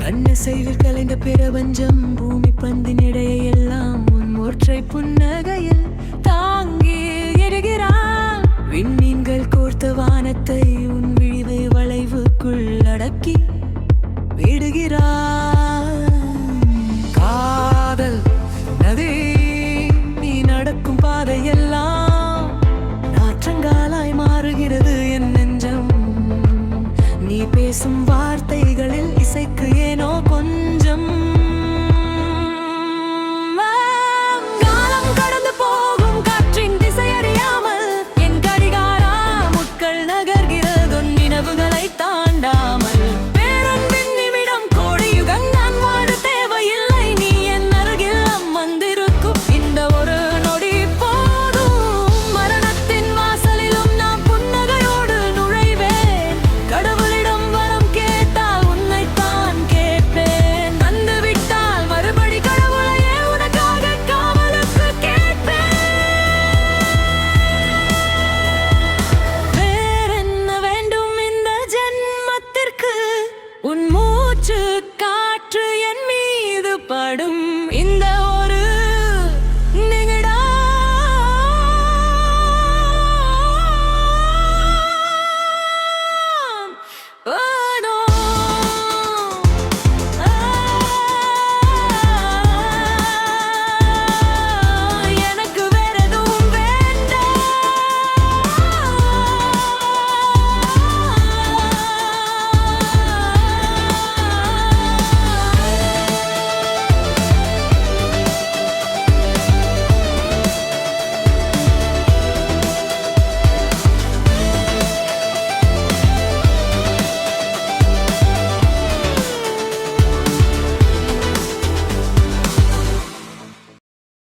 கண்ணசைவில் கலைந்த பிரபஞ்சம் பூமி பந்தின் இடையெல்லாம் உன் ஒற்றை புன்னகையில் தாங்கி இடுகிறான். விண்மீன்கள் கோர்த்த வானத்தை உன் விழிவு வளைவுக்குள் அடக்கி விடுகிறான். காதல் நதி நீ நடக்கும் பாதையெல்லாம் நாற்றங்காலாய் மாறுகிறது என் நெஞ்சம். நீ பேசும்